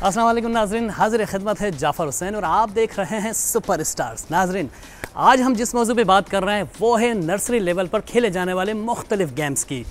अस्सलाम वालेकुम नाज़रीन, हाज़िर खिदमत है जाफ़र हुसैन और आप देख रहे हैं सुपर स्टार्स। नाज़रीन, आज हम जिस मौजू पे बात कर रहे हैं वो है नर्सरी लेवल पर खेले जाने वाले मुख्तलिफ गेम्स की।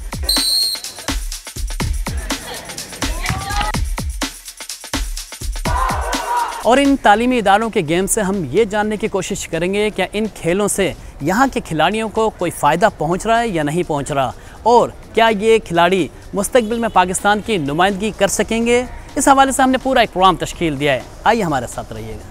और इन तालीमी इदारों के गेम से हम ये जानने की कोशिश करेंगे क्या इन खेलों से यहाँ के खिलाड़ियों को कोई फ़ायदा पहुँच रहा है या नहीं पहुँच रहा, और क्या ये खिलाड़ी मुस्तकबिल में पाकिस्तान की नुमाइंदगी कर सकेंगे। इस हवाले से हमने पूरा एक प्रोग्राम तश्कील दिया है, आइए हमारे साथ रहिएगा।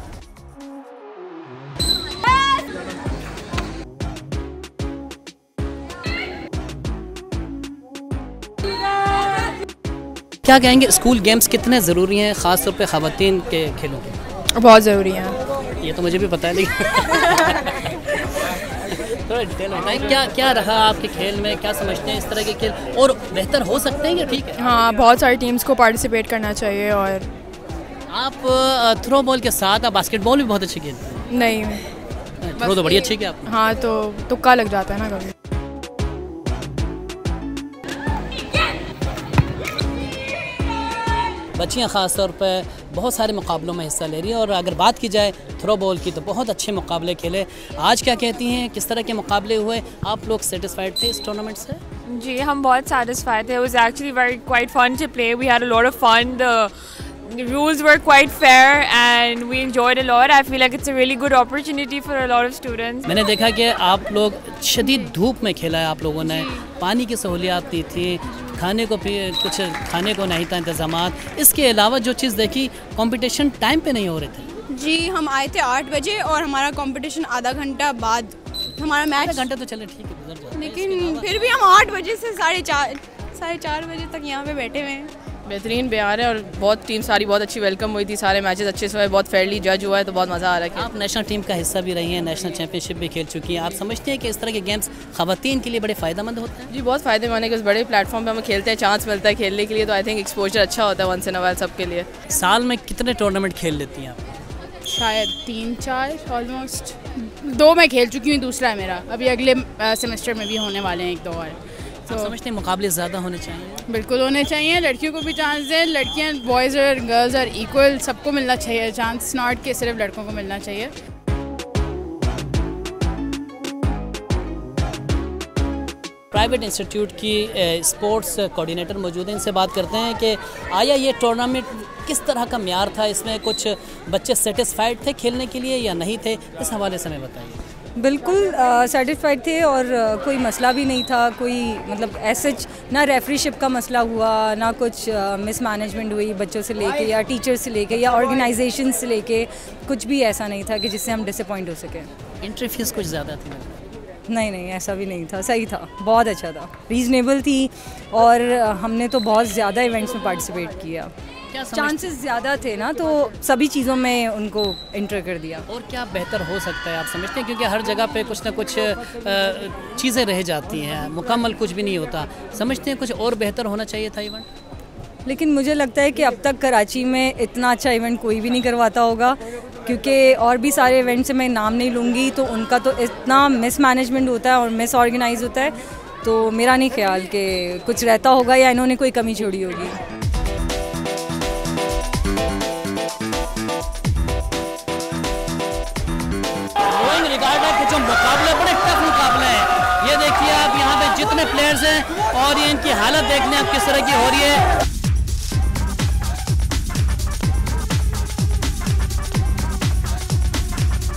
क्या कहेंगे, स्कूल गेम्स कितने ज़रूरी हैं, ख़ास तौर पे ख़वातीन के खेलों के? बहुत ज़रूरी हैं। ये तो मुझे भी पता है, लेकिन थोड़ा डिटेल बताएं, क्या क्या रहा आपके खेल में, क्या समझते हैं इस तरह के खेल और बेहतर हो सकते हैं या ठीक है? हाँ, बहुत सारी टीम्स को पार्टिसिपेट करना चाहिए। और आप थ्रो बॉल के साथ आप बास्केटबॉल भी बहुत अच्छे खेलते हैं। नहीं, थ्रो तो बड़ी अच्छी किया आपने। हाँ, तो तुक्का लग जाता है ना कभी। बच्चियाँ ख़ास तौर पर बहुत सारे मुकाबलों में हिस्सा ले रही हैं, और अगर बात की जाए थ्रो बॉल की तो बहुत अच्छे मुकाबले खेले। आज क्या कहती हैं, किस तरह के मुकाबले हुए, आप लोग सेटिस्फाइड थे इस टूर्नामेंट से? जी, हम बहुत satisfied थे। It was actually quite fun to play. We had a lot of fun. The rules were quite fair and we enjoyed a lot. I feel like it's a really good opportunity for a lot of students. मैंने देखा कि आप लोग शदीद धूप में खेला है, आप लोगों ने पानी की सहूलियात दी थी, खाने को कुछ खाने को नहीं था इंतज़ामात। इसके अलावा जो चीज़ देखी, कंपटीशन टाइम पे नहीं हो रहे थे। जी, हम आए थे 8 बजे और हमारा कंपटीशन आधा घंटा बाद हमारा मैच। आधा घंटा तो चले ठीक है, गुजर जाए, लेकिन फिर भी हम 8 बजे से साढ़े चार बजे तक यहाँ पे बैठे हुए हैं। बेहतरीन बिहार है और बहुत टीम सारी बहुत अच्छी वेलकम हुई थी, सारे मैचेस अच्छे से हुए, बहुत फेयरली जज हुआ है, तो बहुत मज़ा आ रहा है। आप नेशनल टीम का हिस्सा भी रही हैं, नेशनल चैंपियनशिप भी खेल चुकी हैं, आप समझते हैं कि इस तरह के गेम्स ख़वातीन के लिए बड़े फ़ायदेमंद होते हैं? जी, बहुत फ़ायदेमंद है कि उस बड़े प्लेटफॉर्म पे हमें खेलते हैं, चांस मिलता है खेलने के लिए, तो आई थिंक एक्सपोजर अच्छा होता है वंस इन अ व्हाइल सबके लिए। साल में कितने टूर्नामेंट खेल लेती हैं आप? शायद 3-4 ऑलमोस्ट। 2 मैं खेल चुकी हूँ, दूसरा है मेरा, अभी अगले सेमेस्टर में भी होने वाले हैं 1-2 और। तो समझते हैं मुकाबले ज़्यादा होने चाहिए? बिल्कुल होने चाहिए, लड़कियों को भी चांस दें, लड़कियाँ बॉयज़ और गर्ल्स और इक्वल सबको मिलना चाहिए चांस, नॉट के सिर्फ लड़कों को मिलना चाहिए। प्राइवेट इंस्टीट्यूट की स्पोर्ट्स कोऑर्डिनेटर मौजूद हैं, इनसे बात करते हैं कि आया ये टूर्नामेंट किस तरह का म्यार था, इसमें कुछ बच्चे सेटिस्फाइड थे खेलने के लिए या नहीं थे, इस हवाले से हमें बताइए। बिल्कुल सेटिस्फाइड थे और कोई मसला भी नहीं था, कोई मतलब ऐसे ना रेफरीशिप का मसला हुआ, ना कुछ मिसमैनेजमेंट हुई बच्चों से लेके या टीचर से लेके या ऑर्गेनाइजेशन से लेके, कुछ भी ऐसा नहीं था कि जिससे हम डिसअपॉइंट हो सके। एंट्री फीस कुछ ज़्यादा थी? नहीं, ऐसा भी नहीं था, सही था, बहुत अच्छा था, रीज़नेबल थी, और हमने तो बहुत ज़्यादा इवेंट्स में पार्टिसिपेट किया, चांसेस ज़्यादा थे ना, तो सभी चीज़ों में उनको इंटर कर दिया। और क्या बेहतर हो सकता है आप समझते हैं, क्योंकि हर जगह पे कुछ ना कुछ चीज़ें रह जाती हैं, मुकम्मल कुछ भी नहीं होता, समझते हैं कुछ और बेहतर होना चाहिए था इवेंट? लेकिन मुझे लगता है कि अब तक कराची में इतना अच्छा इवेंट कोई भी नहीं करवाता होगा, क्योंकि और भी सारे इवेंट से मैं नाम नहीं लूँगी, तो उनका तो इतना मिसमैनेजमेंट होता है और मिस ऑर्गेनाइज होता है, तो मेरा नहीं ख्याल कि कुछ रहता होगा या इन्होंने कोई कमी छोड़ी होगी। जो मुकाबले बड़े टफ मुकाबले हैं, ये देखिए आप यहाँ पे जितने प्लेयर्स हैं और ये इनकी हालत देखने आप किस तरह की हो रही है।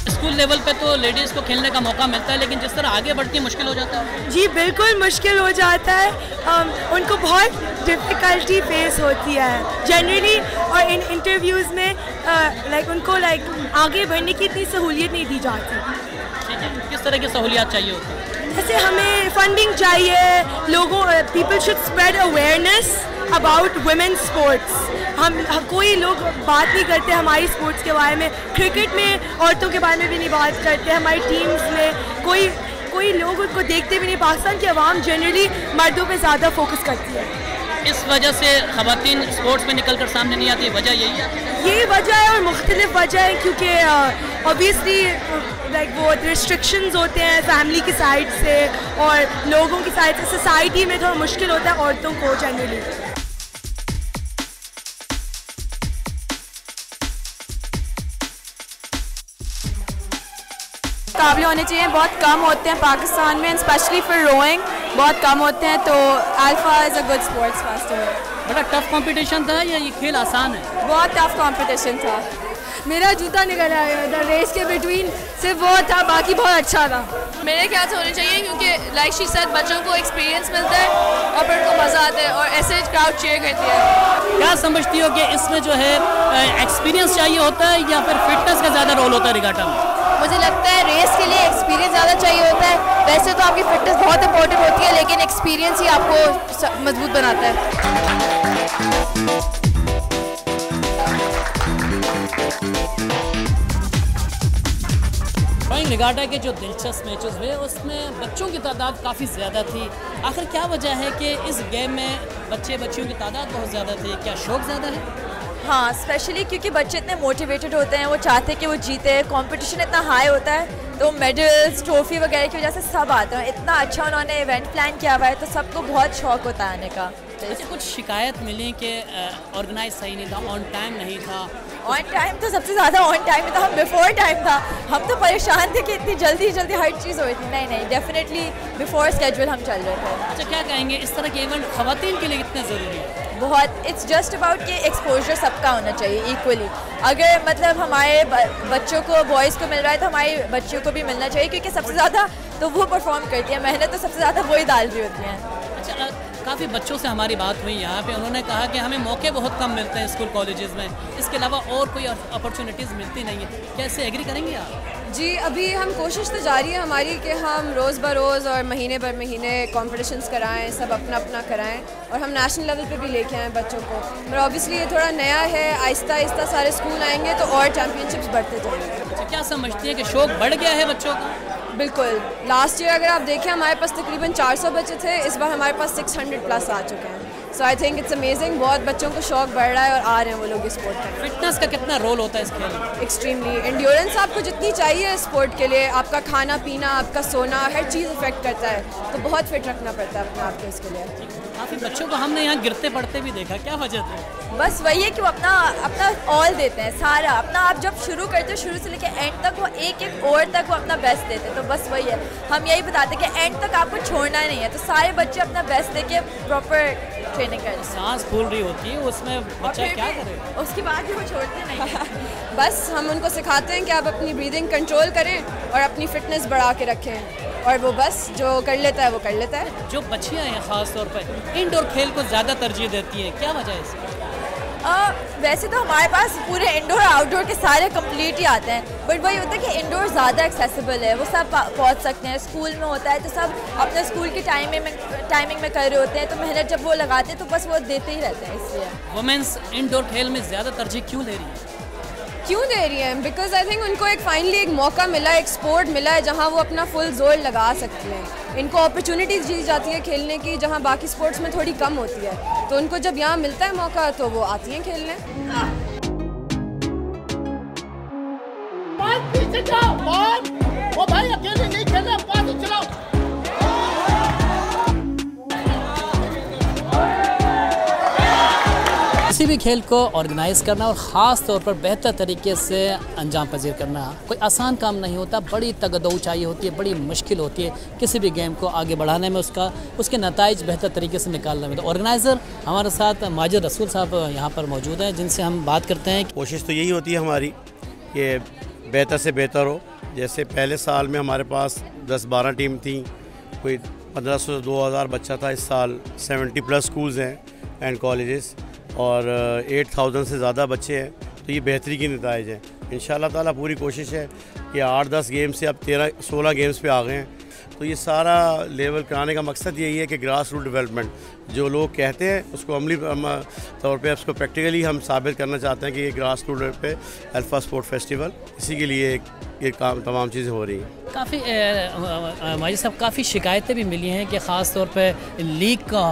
स्कूल लेवल पे तो लेडीज़ को खेलने का मौका मिलता है, लेकिन जिस तरह आगे बढ़ती है मुश्किल हो जाता है। जी बिल्कुल मुश्किल हो जाता है, उनको बहुत डिफ़िकल्टी फेस होती है जनरली, और इन इंटरव्यूज़ में उनको आगे बढ़ने की इतनी सहूलियत नहीं दी जाती। किस तरह की सहूलियात चाहिए होती है? जैसे हमें फंडिंग चाहिए, लोगों people should spread awareness about women sports. हम कोई लोग बात नहीं करते हमारी स्पोर्ट्स के बारे में, क्रिकेट में औरतों के बारे में भी नहीं बात करते, हमारी टीम्स में कोई लोग उनको देखते भी नहीं। पाकिस्तान की आवाम जनरली मर्दों पे ज़्यादा फोकस करती है, इस वजह से ख़वातीन स्पोर्ट्स में निकल कर सामने नहीं आती, वजह यही है? यही वजह है और मुख्तलिफ वजह है, क्योंकि ऑब्वियसली वो रिस्ट्रिक्शंस होते हैं फैमिली की साइड से और लोगों की साइड से, सोसाइटी में थोड़ा मुश्किल होता है औरतों को जनरली। मुकाबले होने चाहिए, बहुत कम होते हैं पाकिस्तान में, स्पेशली फॉर रोइंग बहुत कम होते हैं, तो alpha is a good sports festival. बड़ा टफ कंपटीशन था या ये खेल आसान है? बहुत टफ कंपटीशन था। मेरा जूता निकल आया था रेस के बिटवीन, सिर्फ वो था, बाकी बहुत अच्छा था। मेरे ख्याल से होने चाहिए क्योंकि लाइक शी सेड बच्चों को एक्सपीरियंस मिलता है और फिर उनको मज़ा आता है और ऐसे क्राउड चीयर करती है। क्या समझती हो कि इसमें जो है एक्सपीरियंस चाहिए होता है या फिर फिटनेस का ज़्यादा रोल होता है रिगाटा में? मुझे लगता है रेस के लिए एक्सपीरियंस ज़्यादा चाहिए होता है। वैसे तो आपकी फिटनेस बहुत इंपॉर्टेंट होती है, लेकिन एक्सपीरियंस ही आपको मजबूत बनाता है। रोइंग रिगाटा के जो दिलचस्प मैचेस हुए उसमें बच्चों की तादाद काफ़ी ज़्यादा थी। आखिर क्या वजह है कि इस गेम में बच्चियों की तादाद बहुत ज़्यादा थी? क्या शौक ज़्यादा है? हाँ, स्पेशली क्योंकि बच्चे इतने मोटिवेटेड होते हैं, वो चाहते हैं कि वो जीते, कंपटीशन इतना हाई होता है, तो मेडल्स ट्रॉफी वगैरह की वजह से सब आते हैं। इतना अच्छा उन्होंने इवेंट प्लान किया हुआ है, तो सबको बहुत शौक होता है आने का। अच्छा, कुछ शिकायत मिली कि ऑर्गेनाइज सही नहीं था, ऑन टाइम नहीं था? ऑन टाइम तो सबसे ज़्यादा ऑन टाइम था, हम बिफोर टाइम था। हम तो परेशान थे कि इतनी जल्दी जल्दी हर चीज़ हो रही थी। नहीं, डेफिनेटली बिफोर स्केड्यूल हम चल रहे थे। अच्छा, क्या कहेंगे इस तरह के इवेंट ख़वातीन के लिए कितने ज़रूरी है? बहुत, इट्स जस्ट अबाउट कि एक्सपोजर सबका होना चाहिए इक्वली। अगर मतलब हमारे बच्चों को, बॉयज़ को मिल रहा है तो हमारी बच्चियों को भी मिलना चाहिए, क्योंकि सबसे ज़्यादा तो वो परफॉर्म करती है, मेहनत तो सबसे ज़्यादा वही डाल रही होती हैं। अच्छा, काफ़ी बच्चों से हमारी बात हुई यहाँ पे, उन्होंने कहा कि हमें मौके बहुत कम मिलते हैं स्कूल कॉलेजेस में, इसके अलावा और कोई अपॉर्चुनिटीज़ मिलती नहीं है। कैसे एग्री करेंगे आप? जी, अभी हम कोशिश तो जारी है हमारी कि हम रोज़ ब रोज़ और महीने बर महीने कॉम्पिटिशन्स कराएं, सब अपना अपना कराएं और हम नेशनल लेवल पे भी लेके आएँ बच्चों को। पर ऑब्वियसली ये थोड़ा नया है, आहिस्ता आहिस्ता सारे स्कूल आएंगे तो और चैम्पियनशिप्स बढ़ते जाएंगे। अच्छा, क्या समझती है कि शौक बढ़ गया है बच्चों का? बिल्कुल, लास्ट ईयर अगर आप देखें हमारे पास तकरीबन 400 बच्चे थे, इस बार हमारे पास 600 प्लस आ चुके हैं। सो आई थिंक इट्स अमेजिंग, बहुत बच्चों को शौक बढ़ रहा है और आ रहे हैं वो लोग इस स्पोर्ट में। फिटनेस का कितना रोल होता है इस खेल में? एक्सट्रीमली, एंड्योरेंस आपको जितनी चाहिए स्पोर्ट के लिए, आपका खाना पीना, आपका सोना, हर चीज़ इफेक्ट करता है, तो बहुत फिट रखना पड़ता है अपने आप को इसके लिए। काफ़ी बच्चों को हमने यहाँ गिरते पड़ते भी देखा, क्या वजह थी? बस वही है कि वो अपना ऑल देते हैं, सारा अपना। आप जब शुरू करते हो, शुरू से लेकर एंड तक वो एक ओवर तक वो अपना बेस्ट देते हैं, तो बस वही है, हम यही बताते हैं कि एंड तक आपको छोड़ना नहीं है, तो सारे बच्चे अपना बेस्ट देके प्रॉपर ट्रेनिंग करें। सांस फूल रही होती है उसमें, बच्चा क्या करे? उसके बाद भी वो छोड़ते नहीं बस हम उनको सिखाते हैं कि आप अपनी ब्रीदिंग कंट्रोल करें और अपनी फिटनेस बढ़ा के रखें, और वो बस जो कर लेता है वो कर लेता है। जो बच्चियाँ हैं ख़ास तौर पर इंडोर खेल को ज़्यादा तरजीह देती हैं, क्या वजह है इसकी? वैसे तो हमारे पास पूरे इंडोर और आउटडोर के सारे कंप्लीट ही आते हैं, बट वही होता है कि इंडोर ज़्यादा एक्सेसिबल है, वो सब पहुंच सकते हैं। स्कूल में होता है तो सब अपने स्कूल की टाइमिंग में कर रहे होते हैं, तो मेहनत जब वो लगाते हैं तो बस वो देते ही रहते हैं। इसलिए वुमेन्स इंडोर खेल में ज़्यादा तरजीह क्यों दे रही है? क्यों दे रही है? बिकॉज आई थिंक उनको एक फाइनली एक मौका मिला है, एक स्पोर्ट मिला है जहाँ वो अपना फुल जोर लगा सकती हैं। इनको अपॉर्चुनिटीज़ दी जाती है खेलने की, जहाँ बाकी स्पोर्ट्स में थोड़ी कम होती है, तो उनको जब यहाँ मिलता है मौका तो वो आती हैं खेलने। पीछे जाओ, ओ भाई अकेले नहीं खेलना, पास चलाओ। किसी भी खेल को ऑर्गेनाइज करना और ख़ास तौर पर बेहतर तरीके से अंजाम पजीर करना कोई आसान काम नहीं होता, बड़ी तगदो चाहिए होती है, बड़ी मुश्किल होती है किसी भी गेम को आगे बढ़ाने में, उसके नताइज बेहतर तरीके से निकालने में। तो ऑर्गेनाइज़र हमारे साथ माजिद रसूल साहब यहाँ पर मौजूद हैं, जिनसे हम बात करते हैं। कोशिश तो यही होती है हमारी कि बेहतर से बेहतर हो। जैसे पहले साल में हमारे पास 10-12 टीम थी, कोई 1500 से 2000 बच्चा था। इस साल 70+ स्कूल्स हैं एंड कॉलेजेस और 8000 से ज़्यादा बच्चे हैं, तो ये बेहतरी की नताइज हैं। इंशाअल्लाह ताला पूरी कोशिश है कि 8-10 गेम से अब 13-16 गेम्स पे आ गए हैं, तो ये सारा लेवल कराने का मकसद यही है कि ग्रास रूट डेवलपमेंट जो लोग कहते हैं उसको अमली तौर पे उसको प्रैक्टिकली हम साबित करना चाहते हैं कि ये ग्रास रूट पे अल्फा स्पोर्ट फेस्टिवल, इसी के लिए ये काम तमाम चीज़ें हो रही हैं। काफ़ी माजिद साहब, काफ़ी शिकायतें भी मिली हैं कि ख़ास तौर पे लीग का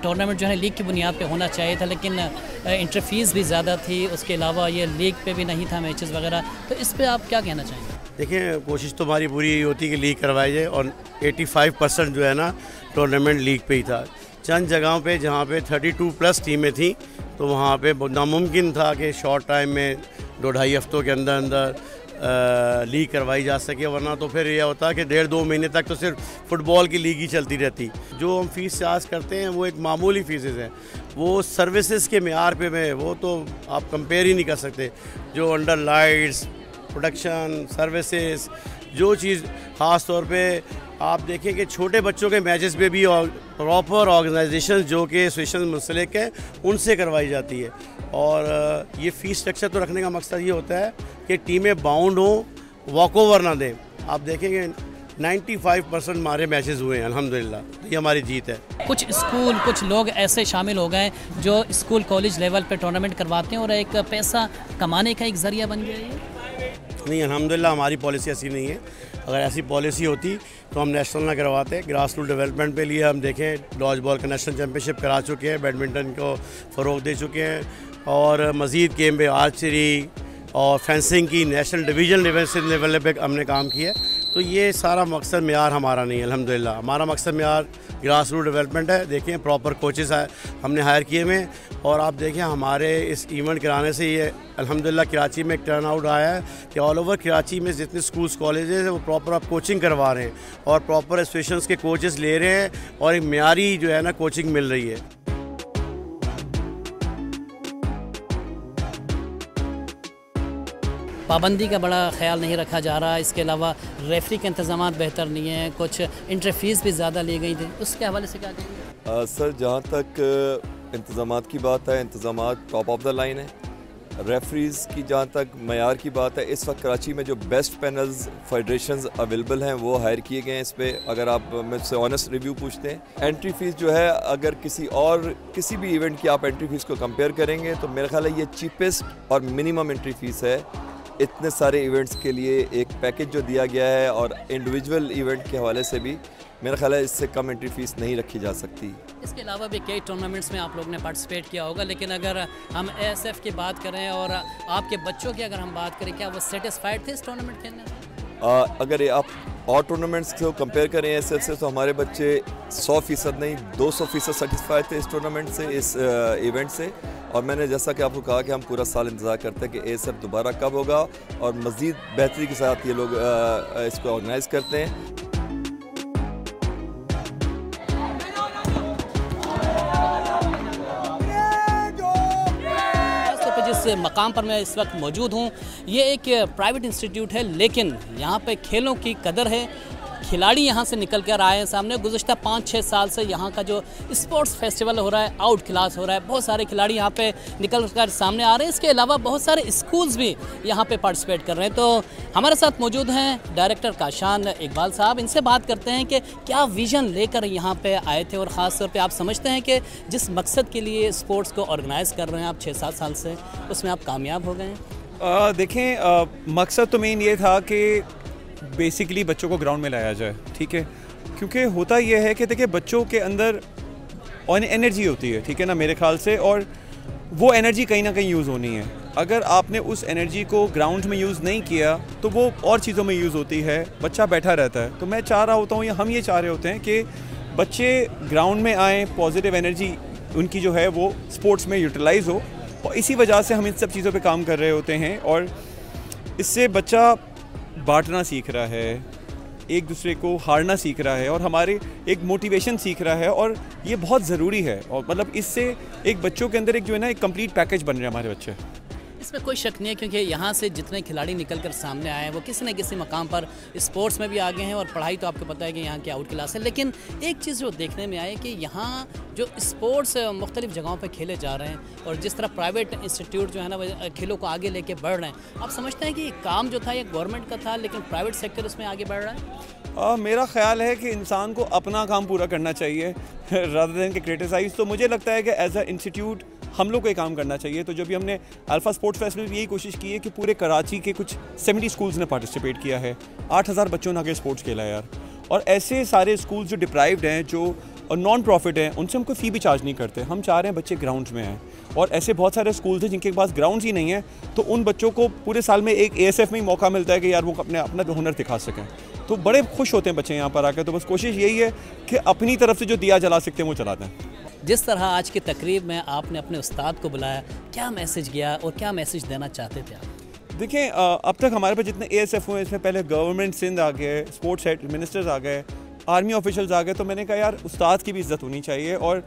टूर्नामेंट जो है लीग की बुनियाद पे होना चाहिए था, लेकिन इंटर फीस भी ज़्यादा थी, उसके अलावा ये लीग पे भी नहीं था मैचेस वगैरह, तो इस पर आप क्या कहना चाहेंगे? देखिए, कोशिश तो हमारी पूरी यही होती है कि लीग करवाई जाए और 85% जो है ना टूर्नामेंट लीग पे ही था। चंद जगहों पे जहाँ पे 32+ टीमें थी तो वहाँ पे नामुमकिन था कि शॉर्ट टाइम में 2-2.5 हफ्तों के अंदर लीग करवाई जा सके, वरना तो फिर यह होता है कि 1.5-2 महीने तक तो सिर्फ फुटबॉल की लीग ही चलती रहती। जो हम फ़ीस चार्ज करते हैं वो एक मामूली फ़ीसेस हैं, वो सर्विसेज के मेयार पे में वो तो आप कंपेयर ही नहीं कर सकते। जो अंडर लाइट्स, प्रोडक्शन, सर्विसेज, जो चीज़ ख़ास तौर पे आप देखें कि छोटे बच्चों के मैचेस पे भी प्रॉपर ऑर्गेनाइजेशन जो कि एसोसिएशन मुंसलिक है उनसे करवाई जाती है। और ये फ़ीस स्ट्रक्चर तो रखने का मकसद ये होता है कि टीमें बाउंड हों, वॉक ओवर ना दें। आप देखेंगे 95% हमारे मैचेस हुए हैं अल्हम्दुलिल्लाह, ये हमारी जीत है। कुछ स्कूल, कुछ लोग ऐसे शामिल हो गए जो स्कूल कॉलेज लेवल पे टूर्नामेंट करवाते हैं और एक पैसा कमाने का एक ज़रिया बन गया है। नहीं, अल्हम्दुलिल्लाह हमारी पॉलिसी ऐसी नहीं है। अगर ऐसी पॉलिसी होती तो हम नेशनल ना करवाते। ग्रास रूट डेवलपमेंट के लिए हम देखें डॉज बॉल का नेशनल चैम्पियनशिप करा चुके हैं, बैडमिंटन को फ़रोग दे चुके हैं और मज़ीद गेम में आर्चरी और फेंसिंग की नेशनल डिवीजन लेवल पे हमने काम किया है। तो ये सारा मकसद मेयार हमारा नहीं है अल्हम्दुलिल्लाह। हमारा मकसद मेयार ग्रास रूट डेवलपमेंट है। देखें प्रॉपर कोचेस हमने हायर किए हुए हैं और आप देखें हमारे इस इवेंट कराने से ये अल्हम्दुलिल्लाह कराची में एक टर्न आउट आया है कि ऑल ओवर कराची में जितने स्कूल्स कॉलेजेस हैं वो प्रॉपर आप कोचिंग करवा रहे हैं और प्रॉपर एसोसिएशंस के कोचेस ले रहे हैं और एक मेयारी जो है ना कोचिंग मिल रही है। पाबंदी का बड़ा ख्याल नहीं रखा जा रहा, इसके अलावा रेफरी के इंतजाम बेहतर नहीं है, कुछ एंट्री फ़ीस भी ज़्यादा ली गई थी, उसके हवाले से क्या कहेंगे? सर, जहाँ तक इंतजामात की बात है, इंतजामात टॉप ऑफ द लाइन है। रेफरीज़ की जहाँ तक मयार की बात है, इस वक्त कराची में जो बेस्ट पैनल्स फेडरेशंस अवेलेबल हैं वो हायर किए गए हैं। इस पर अगर आप मुझसे ऑनेस्ट रिव्यू पूछते हैं, एंट्री फ़ीस जो है अगर किसी भी इवेंट की आप एंट्री फ़ीस को कंपेयर करेंगे तो मेरा ख्याल है ये चीपेस्ट और मिनिमम एंट्री फ़ीस है। इतने सारे इवेंट्स के लिए एक पैकेज जो दिया गया है और इंडिविजुअल इवेंट के हवाले से भी मेरा ख्याल है इससे कम एंट्री फ़ीस नहीं रखी जा सकती। इसके अलावा भी कई टूर्नामेंट्स में आप लोगों ने पार्टिसिपेट किया होगा, लेकिन अगर हम ASF की बात करें और आपके बच्चों की अगर हम बात करें, क्या वो सेटिस्फाइड थे इस टूर्नामेंट खेलने से? अगर आप और टूर्नामेंट्स को कंपेयर करें ASF से तो हमारे बच्चे 100% नहीं 200% सेटिस्फाइड थे इस टूर्नामेंट से, इस इवेंट से। और मैंने जैसा कि आपको कहा कि हम पूरा साल इंतज़ार करते हैं कि ASF दोबारा कब होगा और मज़ीद बेहतरी के साथ ये लोग इसको ऑर्गेनाइज़ करते हैं। जिस मकाम पर मैं इस वक्त मौजूद हूँ ये एक प्राइवेट इंस्टीट्यूट है, लेकिन यहाँ पे खेलों की कदर है। खिलाड़ी यहाँ से निकल कर आए हैं सामने। गुज़श्ता 5-6 साल से यहाँ का जो स्पोर्ट्स फेस्टिवल हो रहा है, आउट क्लास हो रहा है, बहुत सारे खिलाड़ी यहाँ पे निकल कर सामने आ रहे हैं। इसके अलावा बहुत सारे स्कूल्स भी यहाँ पे पार्टिसिपेट कर रहे हैं। तो हमारे साथ मौजूद हैं डायरेक्टर काशान इकबाल साहब। इनसे बात करते हैं कि क्या विज़न लेकर यहाँ पे आए थे और ख़ास तौर पर आप समझते हैं कि जिस मकसद के लिए स्पोर्ट्स को ऑर्गेनाइज़ कर रहे हैं आप 6-7 साल से, उसमें आप कामयाब हो गए हैं? देखें, मकसद तो मेन ये था कि बेसिकली बच्चों को ग्राउंड में लाया जाए, ठीक है, क्योंकि होता यह है कि देखिए बच्चों के अंदर एनर्जी होती है, ठीक है ना, मेरे ख्याल से, और वो एनर्जी कहीं ना कहीं यूज़ होनी है। अगर आपने उस एनर्जी को ग्राउंड में यूज़ नहीं किया तो वो और चीज़ों में यूज़ होती है, बच्चा बैठा रहता है। तो मैं चाह रहा होता हूँ या हम ये चाह रहे होते हैं कि बच्चे ग्राउंड में आएँ, पॉजिटिव एनर्जी उनकी जो है वो स्पोर्ट्स में यूटिलाइज़ हो, और इसी वजह से हम इन सब चीज़ों पे काम कर रहे होते हैं। और इससे बच्चा बांटना सीख रहा है, एक दूसरे को हारना सीख रहा है और हमारे एक मोटिवेशन सीख रहा है, और ये बहुत ज़रूरी है। और मतलब इससे एक बच्चों के अंदर एक जो है ना एक कंप्लीट पैकेज बन रहे हैं हमारे बच्चे। इसमें कोई शक नहीं है, क्योंकि यहाँ से जितने खिलाड़ी निकल कर सामने आए हैं वो किसी न किसी मकाम पर स्पोर्ट्स में भी आगे हैं, और पढ़ाई तो आपको पता है कि यहाँ की आउट क्लास है। लेकिन एक चीज़ जो देखने में आए कि यहाँ जो स्पोर्ट्स मुख्तलिफ जगहों पर खेले जा रहे हैं और जिस तरह प्राइवेट इंस्टीट्यूट जो है ना वो खेलों को आगे लेके बढ़ रहे हैं, आप समझते हैं कि काम जो था ये गवर्नमेंट का था लेकिन प्राइवेट सेक्टर इसमें आगे बढ़ रहा है? मेरा ख्याल है कि इंसान को अपना काम पूरा करना चाहिए रादर देन के क्रिटिसाइज़। तो मुझे लगता है कि एज अ इंस्टीट्यूट हम लोग को ये काम करना चाहिए। तो जब भी हमने अल्फ़ा स्पोर्ट्स फेस्टिवल में यही कोशिश की है कि पूरे कराची के कुछ 70 स्कूल्स ने पार्टिसिपेट किया है, 8000 बच्चों ने आगे स्पोर्ट्स खेला है यार। और ऐसे सारे स्कूल्स जो डिप्राइव्ड हैं, जो नॉन प्रॉफिट हैं, उनसे हमको फ़ी भी चार्ज नहीं करते। हम चाह रहे हैं बच्चे ग्राउंड्स में आएँ, और ऐसे बहुत सारे स्कूल्स हैं जिनके पास ग्राउंड्स ही नहीं है, तो उन बच्चों को पूरे साल में एक ASF में ही मौका मिलता है कि यार वो अपना हुनर दिखा सकें। तो बड़े खुश होते हैं बच्चे यहाँ पर आकर। तो बस कोशिश यही है कि अपनी तरफ से जो दिया जला सकते हैं वो चला दें। जिस तरह आज की तकरीब में आपने अपने उस्ताद को बुलाया, क्या मैसेज गया और क्या मैसेज देना चाहते थे आप? देखिए अब तक हमारे पास जितने ASF हुए इसमें पहले गवर्नमेंट सिंध आ गए, स्पोर्ट्स हेड मिनिस्टर्स आ गए, आर्मी ऑफिशियल्स आ गए, तो मैंने कहा यार उस्ताद की भी इज़्ज़त होनी चाहिए। और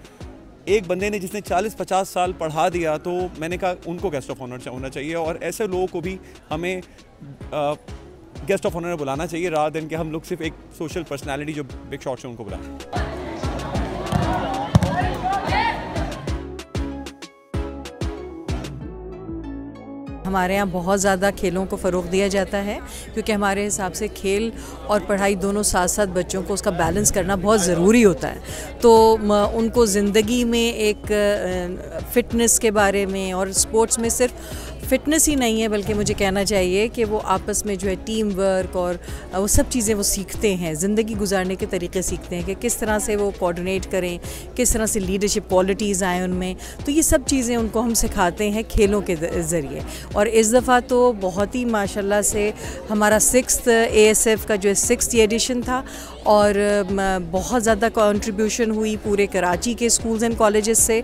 एक बंदे ने जिसने 40-50 साल पढ़ा दिया, तो मैंने कहा उनको गेस्ट ऑफ ऑनर होना चाहिए और ऐसे लोगों को भी हमें गेस्ट ऑफ ऑनर बुलाना चाहिए, रादर देन कि हम लोग सिर्फ एक सोशल पर्सनैलिटी जो बिग शॉट्स हैं उनको बुलाएं। हमारे यहाँ बहुत ज़्यादा खेलों को फ़रोग़ दिया जाता है, क्योंकि हमारे हिसाब से खेल और पढ़ाई दोनों साथ साथ बच्चों को उसका बैलेंस करना बहुत ज़रूरी होता है। तो उनको ज़िंदगी में एक फ़िटनेस के बारे में, और स्पोर्ट्स में सिर्फ फ़िटनेस ही नहीं है बल्कि मुझे कहना चाहिए कि वो आपस में जो है टीम वर्क और वो सब चीज़ें वो सीखते हैं, ज़िंदगी गुजारने के तरीके सीखते हैं कि किस तरह से वो कोऑर्डिनेट करें, किस तरह से लीडरशिप क्वालिटीज़ आएँ उनमें। तो ये सब चीज़ें उनको हम सिखाते हैं खेलों के ज़रिए। और इस दफ़ा तो बहुत ही माशाल्लाह से हमारा 6th ASF का जो 6th एडिशन था और बहुत ज़्यादा कंट्रीब्यूशन हुई पूरे कराची के स्कूल्स एंड कॉलेजेस से।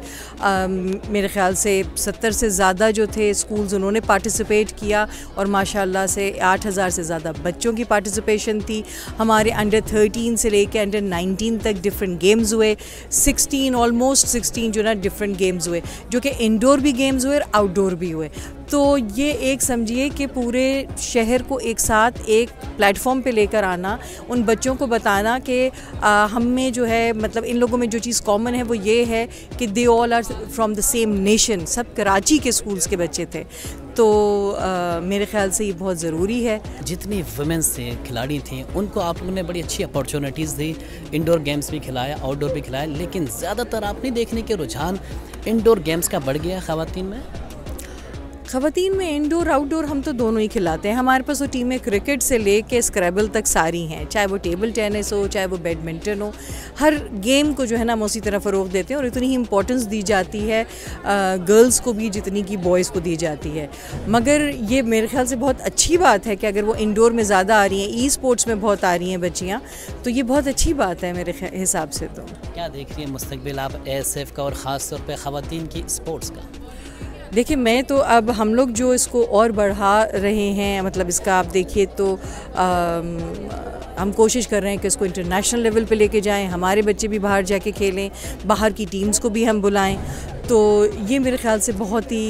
मेरे ख़्याल से 70 से ज़्यादा जो थे स्कूल्स उन्होंने पार्टिसिपेट किया और माशाल्लाह से 8000 से ज़्यादा बच्चों की पार्टिसिपेशन थी। हमारे अंडर 13 से लेके अंडर 19 तक डिफरेंट गेम्स हुए, 16 जो ना डिफरेंट गेम्स हुए, जो कि इंडोर भी गेम्स हुए और आउटडोर भी हुए। तो ये एक समझिए कि पूरे शहर को एक साथ एक प्लेटफॉर्म पे लेकर आना, उन बच्चों को बताना कि हम में जो है मतलब इन लोगों में जो चीज़ कॉमन है वो ये है कि they all are from the same nation. सब कराची के स्कूल्स के बच्चे थे। तो मेरे ख्याल से ये बहुत ज़रूरी है। जितनी वुमेंस थे, खिलाड़ी थी, उनको आप लोगों ने बड़ी अच्छी अपॉर्चुनिटीज़ दी, इंडोर गेम्स भी खिलाया, आउटडोर भी खिलाया, लेकिन ज़्यादातर आप नहीं देखने के रुझान इंडोर गेम्स का बढ़ गया ख़वातीन में। ख़वातीन में इंडोर आउटडोर हम तो दोनों ही खिलाते हैं। हमारे पास वो टीमें क्रिकेट से लेके स्क्रैबल तक सारी हैं, चाहे वो टेबल टेनिस हो, चाहे वो बैडमिंटन हो। हर गेम को जो है ना हम उसी तरह फ़रोग़ देते हैं और इतनी ही इम्पोर्टेंस दी जाती है गर्ल्स को भी जितनी कि बॉयज़ को दी जाती है। मगर ये मेरे ख्याल से बहुत अच्छी बात है कि अगर वो इंडोर में ज़्यादा आ रही हैं, ई स्पोर्ट्स में बहुत आ रही हैं बच्चियाँ, तो ये बहुत अच्छी बात है मेरे हिसाब से। तो क्या देख रही है मुस्तक़बिल आप ASF का और ख़ास तौर पर ख़वातीन की स्पोर्ट्स का? देखिए, मैं तो अब हम लोग जो इसको और बढ़ा रहे हैं, मतलब इसका आप देखिए तो हम कोशिश कर रहे हैं कि इसको इंटरनेशनल लेवल पे लेके जाएं, हमारे बच्चे भी बाहर जाके खेलें, बाहर की टीम्स को भी हम बुलाएं। तो ये मेरे ख्याल से बहुत ही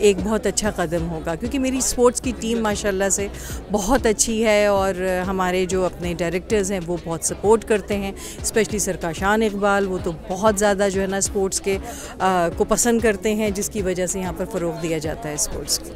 एक बहुत अच्छा कदम होगा, क्योंकि मेरी स्पोर्ट्स की टीम माशाल्लाह से बहुत अच्छी है और हमारे जो अपने डायरेक्टर्स हैं वो बहुत सपोर्ट करते हैं, स्पेशली सरकाशान इकबाल, वो तो बहुत ज़्यादा जो है ना स्पोर्ट्स के को पसंद करते हैं, जिसकी वजह से यहाँ पर फ़रोग़ दिया जाता है स्पोर्ट्स को।